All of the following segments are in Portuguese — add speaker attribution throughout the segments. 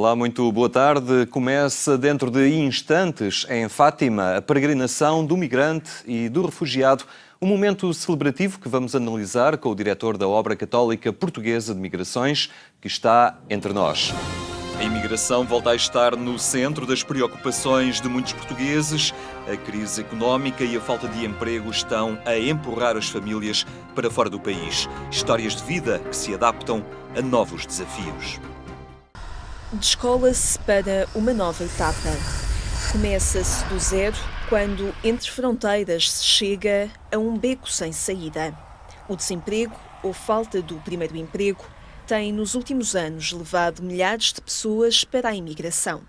Speaker 1: Olá, muito boa tarde. Começa dentro de instantes, em Fátima, a peregrinação do migrante e do refugiado, um momento celebrativo que vamos analisar com o diretor da Obra Católica Portuguesa de Migrações, que está entre nós. A imigração volta a estar no centro das preocupações de muitos portugueses. A crise económica e a falta de emprego estão a empurrar as famílias para fora do país. Histórias de vida que se adaptam a novos desafios.
Speaker 2: Descola-se para uma nova etapa. Começa-se do zero quando, entre fronteiras, se chega a um beco sem saída. O desemprego, ou falta do primeiro emprego, tem nos últimos anos levado milhares de pessoas para a imigração.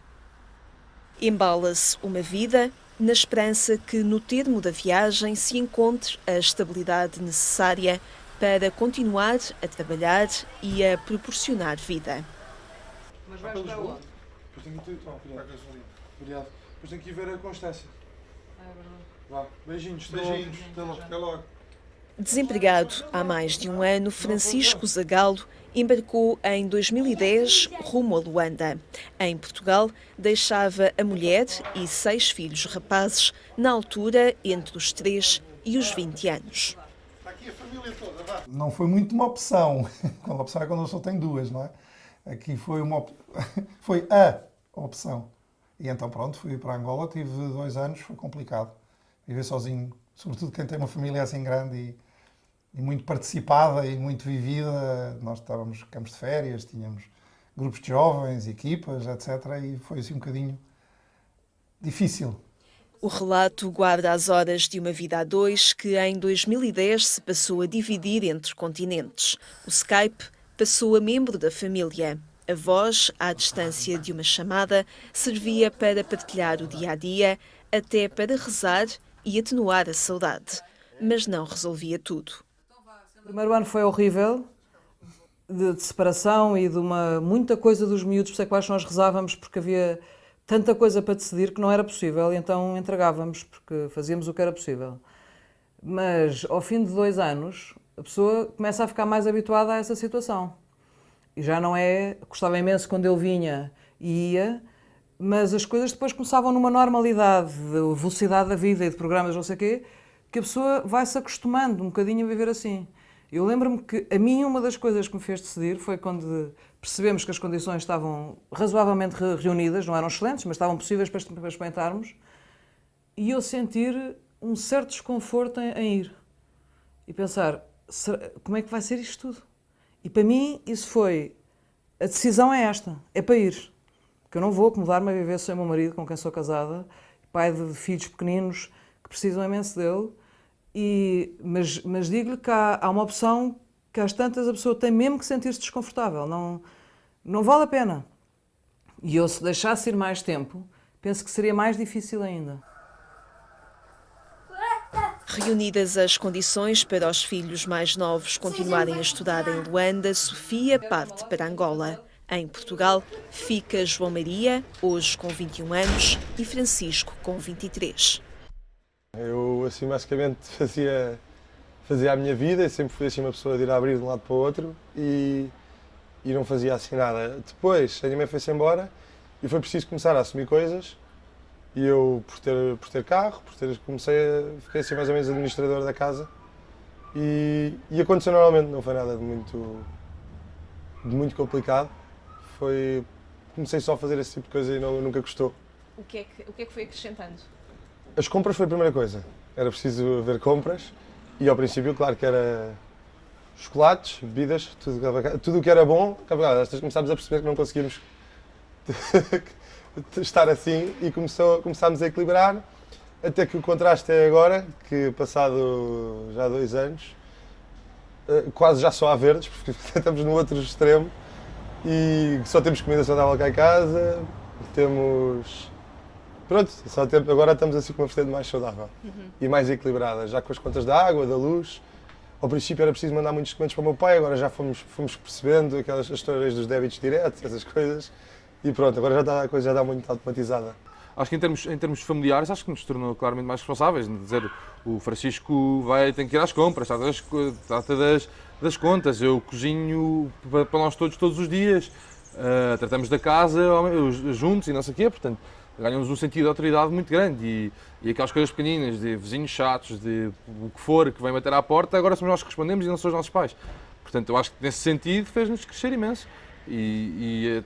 Speaker 2: Embala-se uma vida na esperança que no termo da viagem se encontre a estabilidade necessária para continuar a trabalhar e a proporcionar vida.
Speaker 3: Mas vais para onde? Depois tenho que ir. Obrigado. Depois tenho que ir ver a Constância. Vá, beijinhos. Até logo.
Speaker 2: Desempregado há mais de um ano, Francisco Zagalo embarcou em 2010 rumo a Luanda. Em Portugal, deixava a mulher e 6 filhos rapazes, na altura entre os 3 e os 20 anos.
Speaker 3: Está aqui a família toda, vá.
Speaker 4: Não foi muito uma opção. A opção é quando eu só tenho 2, não é? Aqui foi foi a opção. E então pronto, fui para Angola, tive 2 anos, foi complicado. Viver sozinho, sobretudo quem tem uma família assim grande e muito participada e muito vivida. Nós estávamos em campos de férias, tínhamos grupos de jovens, equipas, etc. E foi assim um bocadinho difícil.
Speaker 2: O relato guarda as horas de uma vida a 2 que em 2010 se passou a dividir entre continentes. O Skype passou a membro da família. A voz, à distância de uma chamada, servia para partilhar o dia-a-dia, até para rezar e atenuar a saudade. Mas não resolvia tudo.
Speaker 5: O primeiro ano foi horrível, de separação e de muita coisa dos miúdos para os quais nós rezávamos, porque havia tanta coisa para decidir que não era possível, e então entregávamos, porque fazíamos o que era possível. Mas, ao fim de 2 anos, a pessoa começa a ficar mais habituada a essa situação. E já não é... Gostava imenso quando ele vinha e ia, mas as coisas depois começavam numa normalidade de velocidade da vida e de programas não sei o quê, que a pessoa vai-se acostumando um bocadinho a viver assim. Eu lembro-me que a mim uma das coisas que me fez decidir foi quando percebemos que as condições estavam razoavelmente reunidas, não eram excelentes, mas estavam possíveis para experimentarmos, e eu sentir um certo desconforto em ir. E pensar, como é que vai ser isto tudo? E para mim isso foi, a decisão é esta, é para ir. Porque eu não vou acomodar-me a viver sem o meu marido, com quem sou casada, pai de filhos pequeninos que precisam imenso dele, mas digo-lhe que há uma opção que às tantas a pessoa tem mesmo que sentir-se desconfortável, não vale a pena. E eu, se deixasse ir mais tempo, penso que seria mais difícil ainda.
Speaker 2: Reunidas as condições para os filhos mais novos continuarem a estudar em Luanda, Sofia parte para Angola. Em Portugal, fica João Maria, hoje com 21 anos, e Francisco, com 23.
Speaker 3: Eu, assim, basicamente fazia a minha vida e sempre fui assim uma pessoa de ir a abrir de um lado para o outro e não fazia assim nada. Depois, a minha mãe foi-se embora e foi preciso começar a assumir coisas. E eu, por ter carro, fiquei assim mais ou menos administrador da casa e aconteceu normalmente, não foi nada de muito complicado. Comecei só a fazer esse tipo de coisa e nunca gostou.
Speaker 2: O que é que foi acrescentando?
Speaker 3: As compras foi a primeira coisa, era preciso ver compras e ao princípio, claro que era chocolates, bebidas, tudo o que era bom, começámos a perceber que não conseguíamos estar assim e começámos a equilibrar, até que o contraste é agora, que passado já 2 anos, quase já só há verdes, porque estamos no outro extremo e só temos comida saudável cá em casa, agora estamos assim com uma vertente mais saudável e mais equilibrada, já com as contas da água, da luz. Ao princípio era preciso mandar muitos documentos para o meu pai, agora já fomos percebendo aquelas histórias dos débitos diretos, essas coisas. E pronto, agora a coisa já está muito automatizada.
Speaker 6: Acho que em termos familiares, acho que nos tornou claramente mais responsáveis. Dizer, o Francisco tem que ir às compras, trata das contas, eu cozinho para nós todos os dias. tratamos da casa juntos e não sei o quê, portanto, ganhamos um sentido de autoridade muito grande e aquelas coisas pequeninas, de vizinhos chatos, de o que for, que vem bater à porta, agora somos nós que respondemos e não são os nossos pais. Portanto, eu acho que nesse sentido fez-nos crescer imenso. E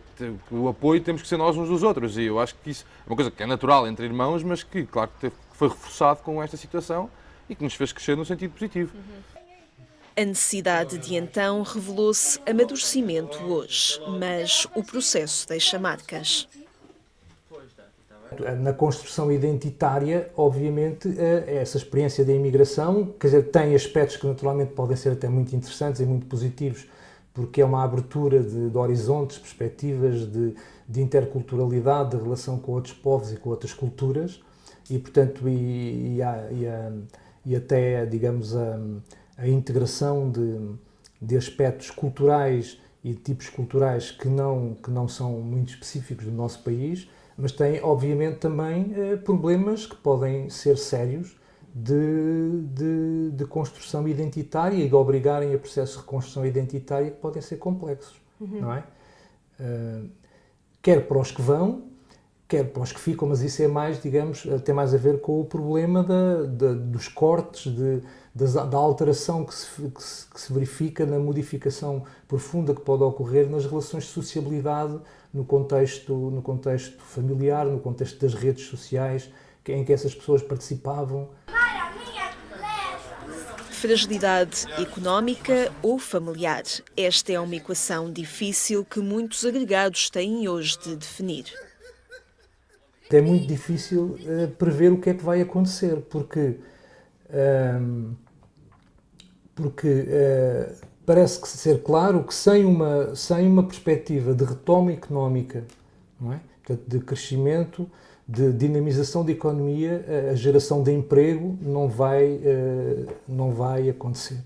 Speaker 6: o apoio temos que ser nós uns dos outros. E eu acho que isso é uma coisa que é natural entre irmãos, mas que, claro, que foi reforçado com esta situação e que nos fez crescer no sentido positivo.
Speaker 2: A necessidade de então revelou-se amadurecimento hoje, mas o processo deixa marcas.
Speaker 7: Na construção identitária, obviamente, essa experiência da imigração, quer dizer, tem aspectos que naturalmente podem ser até muito interessantes e muito positivos, porque é uma abertura de horizontes, perspectivas, de interculturalidade, de relação com outros povos e com outras culturas, e portanto, e até, digamos, a integração de aspectos culturais e de tipos culturais que não são muito específicos do nosso país, mas tem, obviamente, também problemas que podem ser sérios de construção identitária e de obrigarem a processos de reconstrução identitária que podem ser complexos, não é? Quer para os que vão, quer para os que ficam, mas isso é mais, digamos, tem mais a ver com o problema dos cortes, da alteração que se verifica na modificação profunda que pode ocorrer nas relações de sociabilidade no contexto familiar, no contexto das redes sociais, em que essas pessoas participavam.
Speaker 2: Fragilidade económica ou familiar. Esta é uma equação difícil que muitos agregados têm hoje de definir.
Speaker 7: É muito difícil prever o que é que vai acontecer, porque parece que ser claro que sem uma perspectiva de retoma económica, não é? Portanto, de crescimento, de dinamização da economia, a geração de emprego não vai acontecer.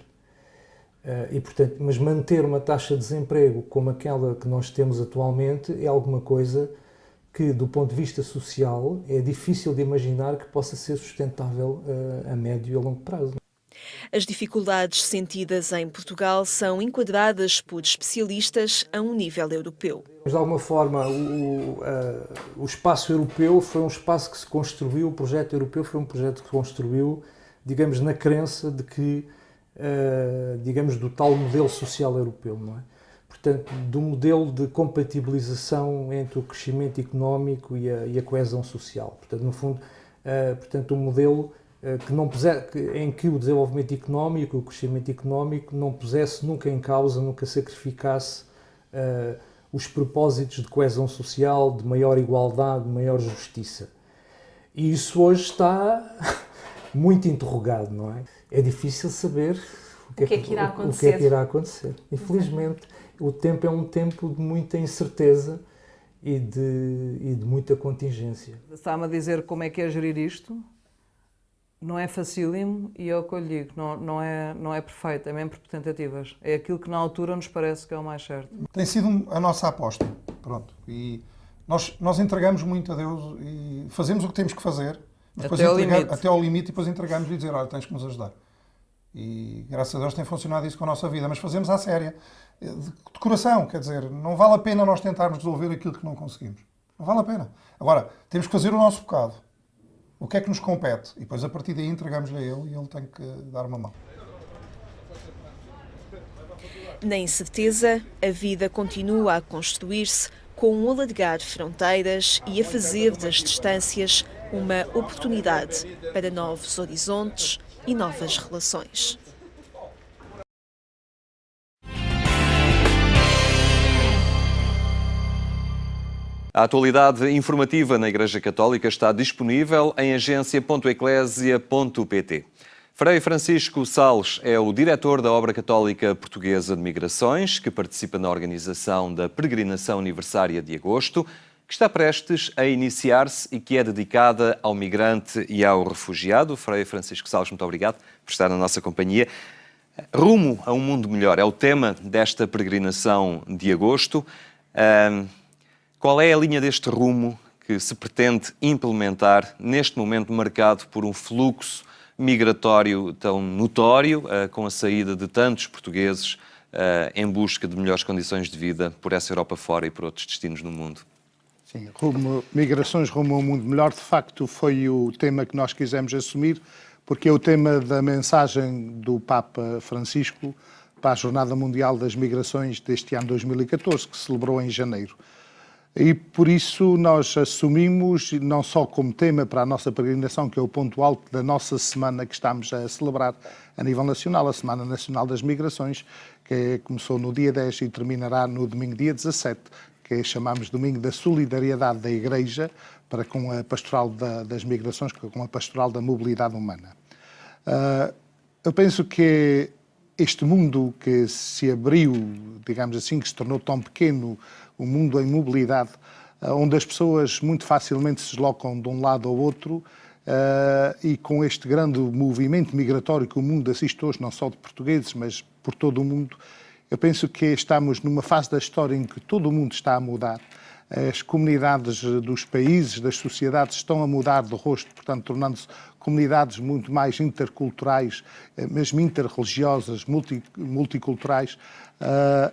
Speaker 7: E, portanto, mas manter uma taxa de desemprego como aquela que nós temos atualmente é alguma coisa que, do ponto de vista social, é difícil de imaginar que possa ser sustentável a médio e a longo prazo.
Speaker 2: As dificuldades sentidas em Portugal são enquadradas por especialistas a um nível europeu.
Speaker 7: De alguma forma, o espaço europeu foi um espaço que se construiu, o projeto europeu foi um projeto que se construiu, digamos, na crença de que, digamos, do tal modelo social europeu, não é? Portanto, do modelo de compatibilização entre o crescimento económico e a coesão social. Portanto, no fundo, um modelo em que o desenvolvimento económico, o crescimento económico não pusesse nunca em causa, nunca sacrificasse os propósitos de coesão social, de maior igualdade, de maior justiça. E isso hoje está muito interrogado, não é? É difícil saber o que é que irá acontecer. Infelizmente, o tempo é um tempo de muita incerteza e de muita contingência.
Speaker 5: Está-me a dizer como é que é gerir isto? Não é facílimo e é o que eu lhe digo, não é perfeito, é mesmo por tentativas. É aquilo que na altura nos parece que é o mais certo.
Speaker 4: Tem sido a nossa aposta, pronto. E nós entregamos muito a Deus e fazemos o que temos que fazer, mas até ao limite e depois entregamos e dizer, olha, tens que nos ajudar. E graças a Deus tem funcionado isso com a nossa vida, mas fazemos à séria, de coração, quer dizer, não vale a pena nós tentarmos resolver aquilo que não conseguimos. Não vale a pena. Agora, temos que fazer o nosso bocado. O que é que nos compete? E depois a partir daí entregamos-lhe a ele e ele tem que dar uma mão.
Speaker 2: Na incerteza, a vida continua a construir-se com um alargar fronteiras e a fazer das distâncias uma oportunidade para novos horizontes e novas relações.
Speaker 1: A atualidade informativa na Igreja Católica está disponível em agência.eclesia.pt. Frei Francisco Sales é o diretor da Obra Católica Portuguesa de Migrações, que participa na organização da Peregrinação Aniversária de Agosto, que está prestes a iniciar-se e que é dedicada ao migrante e ao refugiado. Frei Francisco Sales, muito obrigado por estar na nossa companhia. Rumo a um mundo melhor é o tema desta peregrinação de agosto. Qual é a linha deste rumo que se pretende implementar neste momento marcado por um fluxo migratório tão notório, com a saída de tantos portugueses em busca de melhores condições de vida por essa Europa fora e por outros destinos no mundo.
Speaker 8: Sim, migrações rumo a um mundo melhor, de facto, foi o tema que nós quisemos assumir, porque é o tema da mensagem do Papa Francisco para a Jornada Mundial das Migrações deste ano 2014, que se celebrou em janeiro. E por isso nós assumimos, não só como tema para a nossa peregrinação, que é o ponto alto da nossa semana que estamos a celebrar a nível nacional, a Semana Nacional das Migrações, que começou no dia 10 e terminará no domingo dia 17, que chamamos Domingo da Solidariedade da Igreja, para com a Pastoral das Migrações, com a Pastoral da Mobilidade Humana. Eu penso que este mundo que se abriu, digamos assim, que se tornou tão pequeno, o mundo em mobilidade, onde as pessoas muito facilmente se deslocam de um lado ao outro, e com este grande movimento migratório que o mundo assiste hoje, não só de portugueses, mas por todo o mundo, eu penso que estamos numa fase da história em que todo o mundo está a mudar. As comunidades dos países, das sociedades estão a mudar de rosto, portanto, tornando-se comunidades muito mais interculturais, mesmo interreligiosas, multiculturais,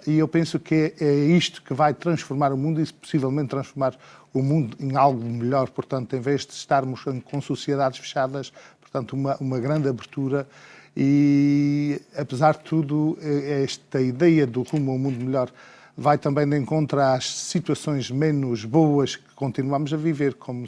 Speaker 8: e eu penso que é isto que vai transformar o mundo e, possivelmente, transformar o mundo em algo melhor. Portanto, em vez de estarmos com sociedades fechadas, portanto, uma grande abertura. E, apesar de tudo, esta ideia do rumo a um mundo melhor vai também de encontro às situações menos boas que continuamos a viver, como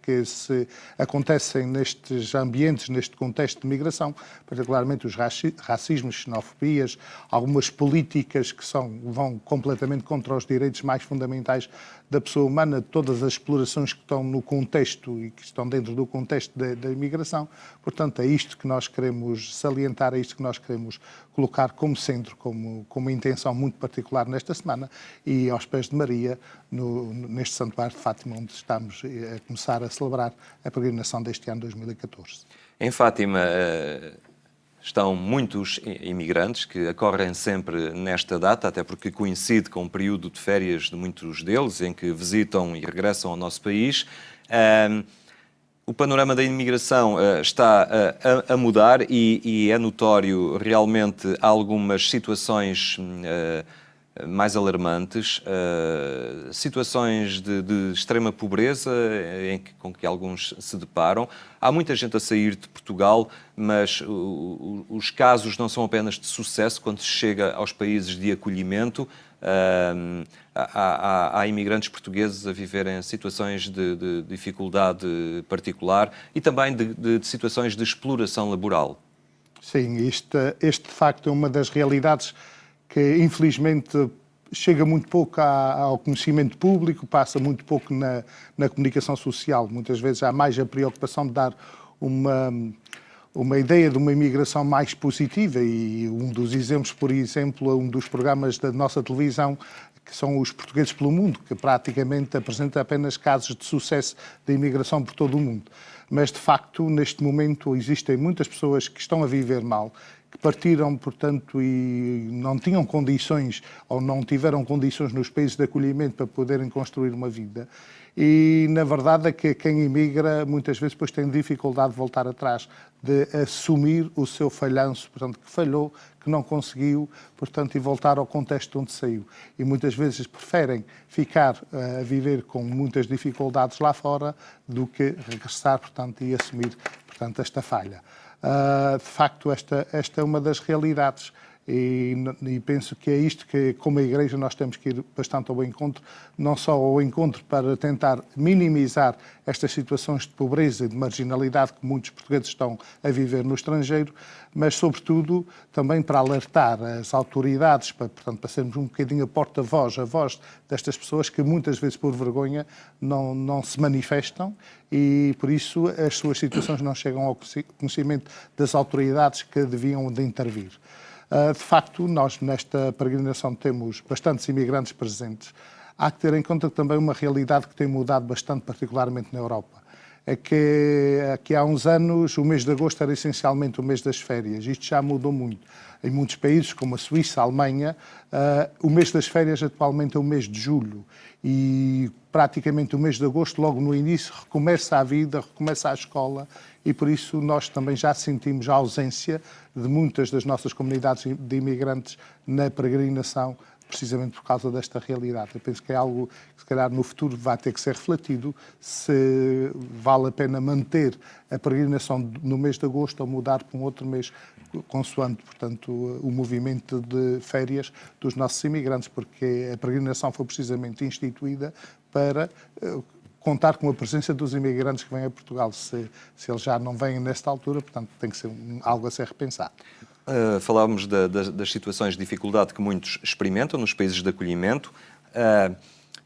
Speaker 8: que se acontecem nestes ambientes, neste contexto de migração, particularmente os racismos, xenofobias, algumas políticas que vão completamente contra os direitos mais fundamentais da pessoa humana, todas as explorações que estão no contexto e que estão dentro do contexto da imigração. Portanto, é isto que nós queremos salientar, é isto que nós queremos colocar como centro, como uma intenção muito particular nesta semana, e aos pés de Maria, neste Santuário de Fátima, onde estamos a começar a celebrar a peregrinação deste ano 2014.
Speaker 1: Em Fátima estão muitos imigrantes que acorrem sempre nesta data, até porque coincide com um período de férias de muitos deles, em que visitam e regressam ao nosso país. O panorama da imigração está a mudar e é notório realmente algumas situações mais alarmantes, situações de extrema pobreza com que alguns se deparam. Há muita gente a sair de Portugal, mas os casos não são apenas de sucesso quando se chega aos países de acolhimento. Há imigrantes portugueses a viverem situações de dificuldade particular e também de situações de exploração laboral.
Speaker 8: Sim, este de facto é uma das realidades que infelizmente chega muito pouco ao conhecimento público, passa muito pouco na comunicação social. Muitas vezes há mais a preocupação de dar uma ideia de uma imigração mais positiva, e um dos exemplos, por exemplo, é um dos programas da nossa televisão, que são os Portugueses pelo Mundo, que praticamente apresenta apenas casos de sucesso da imigração por todo o mundo. Mas, de facto, neste momento existem muitas pessoas que estão a viver mal, que partiram, portanto, e não tinham condições ou não tiveram condições nos países de acolhimento para poderem construir uma vida. E, na verdade, é que quem imigra muitas vezes depois tem dificuldade de voltar atrás, de assumir o seu falhanço, portanto, que falhou, que não conseguiu, portanto, e voltar ao contexto onde saiu. E muitas vezes preferem ficar a viver com muitas dificuldades lá fora do que regressar, portanto, e assumir, portanto, esta falha. De facto, esta é uma das realidades e penso que é isto que, como a Igreja, nós temos que ir bastante ao encontro, não só ao encontro para tentar minimizar estas situações de pobreza e de marginalidade que muitos portugueses estão a viver no estrangeiro, mas, sobretudo, também para alertar as autoridades, portanto, para sermos um bocadinho a porta-voz, a voz destas pessoas que muitas vezes, por vergonha, não se manifestam e, por isso, as suas situações não chegam ao conhecimento das autoridades que deviam de intervir. De facto, nós nesta peregrinação temos bastantes imigrantes presentes. Há que ter em conta também uma realidade que tem mudado bastante, particularmente na Europa. é que há uns anos o mês de agosto era essencialmente o mês das férias. Isto já mudou muito. Em muitos países, como a Suíça, a Alemanha, o mês das férias atualmente é o mês de julho e praticamente o mês de agosto, logo no início, recomeça a vida, recomeça a escola e por isso nós também já sentimos a ausência de muitas das nossas comunidades de imigrantes na peregrinação, precisamente por causa desta realidade. Eu penso que é algo que, se calhar, no futuro vai ter que ser refletido, se vale a pena manter a peregrinação no mês de agosto ou mudar para um outro mês, consoante, portanto, o movimento de férias dos nossos imigrantes, porque a peregrinação foi precisamente instituída para contar com a presença dos imigrantes que vêm a Portugal. Se eles já não vêm nesta altura, portanto, tem que ser algo a ser repensado.
Speaker 1: Falávamos das situações de dificuldade que muitos experimentam nos países de acolhimento.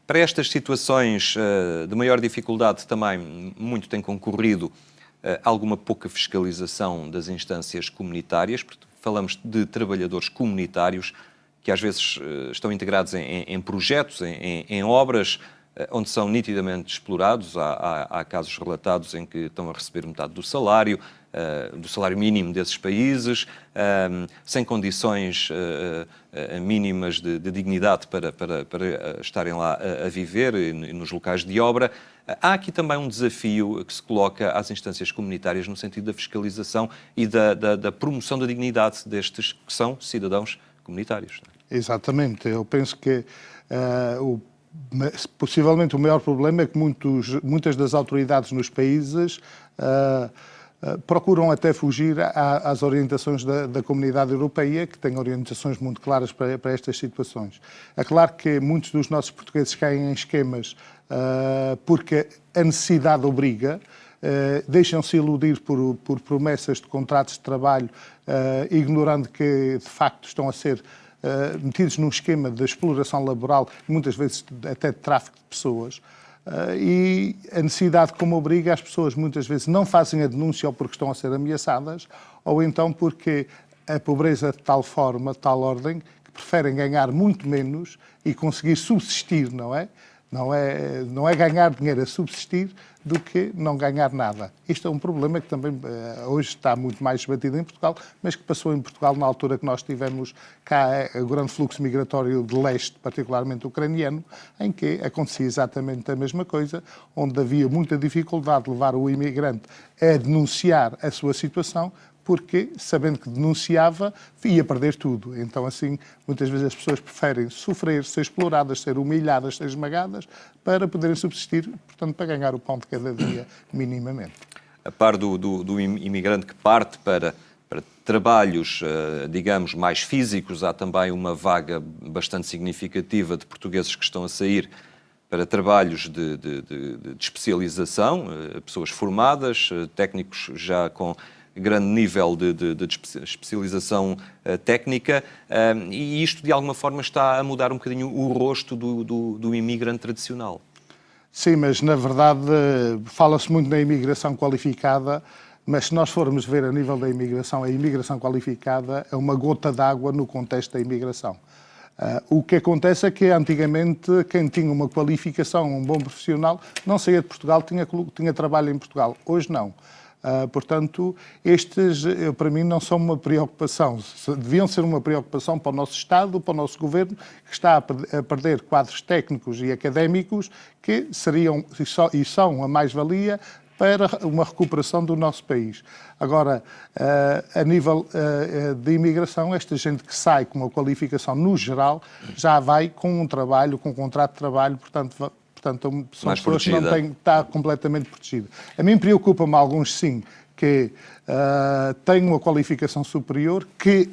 Speaker 1: Para estas situações de maior dificuldade também muito tem concorrido alguma pouca fiscalização das instâncias comunitárias. Falamos de trabalhadores comunitários que às vezes estão integrados em projetos, em obras, onde são nitidamente explorados. Há casos relatados em que estão a receber metade do salário mínimo desses países, sem condições mínimas de dignidade para estarem lá a viver nos locais de obra. Há aqui também um desafio que se coloca às instâncias comunitárias no sentido da fiscalização e da promoção da dignidade destes que são cidadãos comunitários.
Speaker 8: Exatamente. Eu penso que possivelmente o maior problema é que muitas das autoridades nos países procuram até fugir às orientações da comunidade europeia, que tem orientações muito claras para estas situações. É claro que muitos dos nossos portugueses caem em esquemas porque a necessidade obriga, deixam-se iludir por promessas de contratos de trabalho, ignorando que, de facto, estão a ser metidos num esquema de exploração laboral, muitas vezes até de tráfico de pessoas. E a necessidade, como obriga, as pessoas muitas vezes não fazem a denúncia ou porque estão a ser ameaçadas, ou então porque a pobreza de tal forma, de tal ordem, que preferem ganhar muito menos e conseguir subsistir, não é? Não é ganhar dinheiro a subsistir do que não ganhar nada. Isto é um problema que também hoje está muito mais debatido em Portugal, mas que passou em Portugal na altura que nós tivemos cá o grande fluxo migratório de leste, particularmente ucraniano, em que acontecia exatamente a mesma coisa, onde havia muita dificuldade de levar o imigrante a denunciar a sua situação, porque, sabendo que denunciava, ia perder tudo. Então, assim, muitas vezes as pessoas preferem sofrer, ser exploradas, ser humilhadas, ser esmagadas, para poderem subsistir, portanto, para ganhar o pão de cada dia, minimamente.
Speaker 1: A par do imigrante que parte para trabalhos, digamos, mais físicos, há também uma vaga bastante significativa de portugueses que estão a sair para trabalhos de especialização, pessoas formadas, técnicos já com grande nível de especialização técnica, e isto de alguma forma está a mudar um bocadinho o rosto do imigrante tradicional.
Speaker 8: Sim, mas na verdade fala-se muito na imigração qualificada, mas se nós formos ver a nível da imigração, a imigração qualificada é uma gota d'água no contexto da imigração. O que acontece é que antigamente quem tinha uma qualificação, um bom profissional, não saía de Portugal, tinha trabalho em Portugal. Hoje não. Portanto, estes, para mim, não são uma preocupação. Deviam ser uma preocupação para o nosso Estado, para o nosso Governo, que está a perder quadros técnicos e académicos que seriam e são a mais-valia para uma recuperação do nosso país. Agora, a nível de imigração, esta gente que sai com uma qualificação, no geral, já vai com um trabalho, com um contrato de trabalho, portanto, são
Speaker 1: mais
Speaker 8: pessoas
Speaker 1: protegida.
Speaker 8: que não têm, está completamente protegida. A mim preocupa-me alguns, sim, que têm uma qualificação superior, que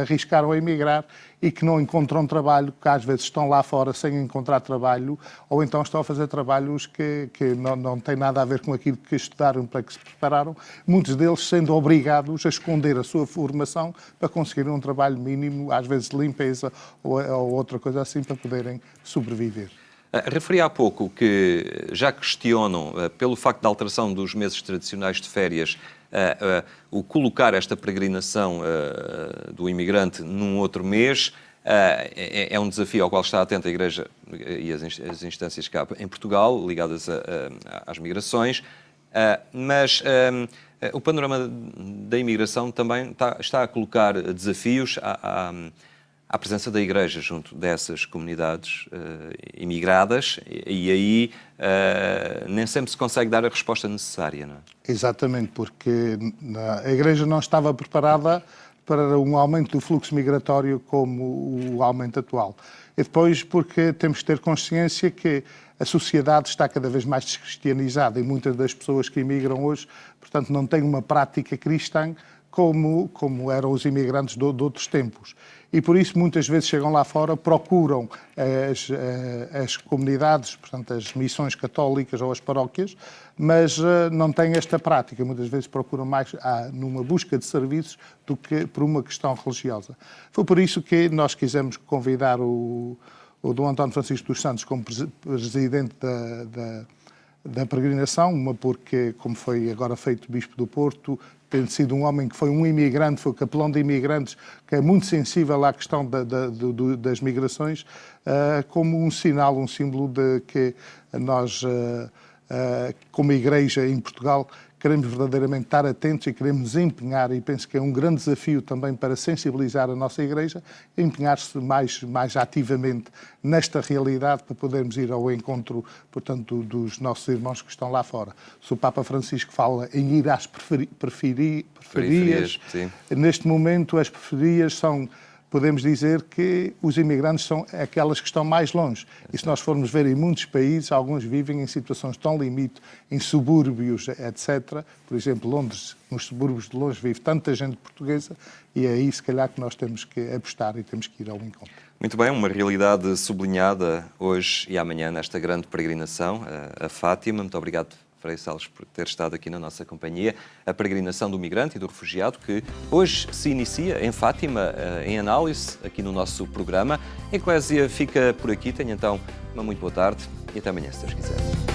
Speaker 8: arriscaram a emigrar e que não encontram trabalho, que às vezes estão lá fora sem encontrar trabalho, ou então estão a fazer trabalhos que não têm nada a ver com aquilo que estudaram, para que se prepararam, muitos deles sendo obrigados a esconder a sua formação para conseguir um trabalho mínimo, às vezes de limpeza ou outra coisa assim, para poderem sobreviver.
Speaker 1: Referi há pouco que já questionam, pelo facto da alteração dos meses tradicionais de férias, o colocar esta peregrinação do imigrante num outro mês. É um desafio ao qual está atenta a Igreja e as instâncias cá em Portugal, ligadas às migrações. Mas o panorama da imigração também está a colocar desafios à presença da Igreja junto dessas comunidades imigradas e aí nem sempre se consegue dar a resposta necessária, não é?
Speaker 8: Exatamente, porque a Igreja não estava preparada para um aumento do fluxo migratório como o aumento atual. E depois porque temos que ter consciência que a sociedade está cada vez mais descristianizada e muitas das pessoas que imigram hoje, portanto, não têm uma prática cristã como eram os imigrantes de outros tempos. E por isso muitas vezes chegam lá fora, procuram as comunidades, portanto as missões católicas ou as paróquias, mas não têm esta prática. Muitas vezes procuram mais numa busca de serviços do que por uma questão religiosa. Foi por isso que nós quisemos convidar o Dom António Francisco dos Santos como presidente da peregrinação, uma porque, como foi agora feito Bispo do Porto, tendo sido um homem que foi um imigrante, foi capelão de imigrantes, que é muito sensível à questão das migrações, como um sinal, um símbolo de que nós, como Igreja em Portugal, queremos verdadeiramente estar atentos e queremos nos empenhar, e penso que é um grande desafio também para sensibilizar a nossa Igreja, empenhar-se mais ativamente nesta realidade para podermos ir ao encontro, portanto, dos nossos irmãos que estão lá fora. Se o Papa Francisco fala em ir às periferias, neste momento as periferias são... Podemos dizer que os imigrantes são aquelas que estão mais longe. E se nós formos ver em muitos países, alguns vivem em situações tão limite, em subúrbios, etc. Por exemplo, Londres, nos subúrbios de Londres, vive tanta gente portuguesa e é aí, se calhar, que nós temos que apostar e temos que ir ao encontro.
Speaker 1: Muito bem, uma realidade sublinhada hoje e amanhã nesta grande peregrinação a Fátima. Muito obrigado, Frei Salles, por ter estado aqui na nossa companhia. A peregrinação do migrante e do refugiado que hoje se inicia em Fátima, em análise, aqui no nosso programa. A Eclésia fica por aqui. Tenha então uma muito boa tarde e até amanhã, se Deus quiser.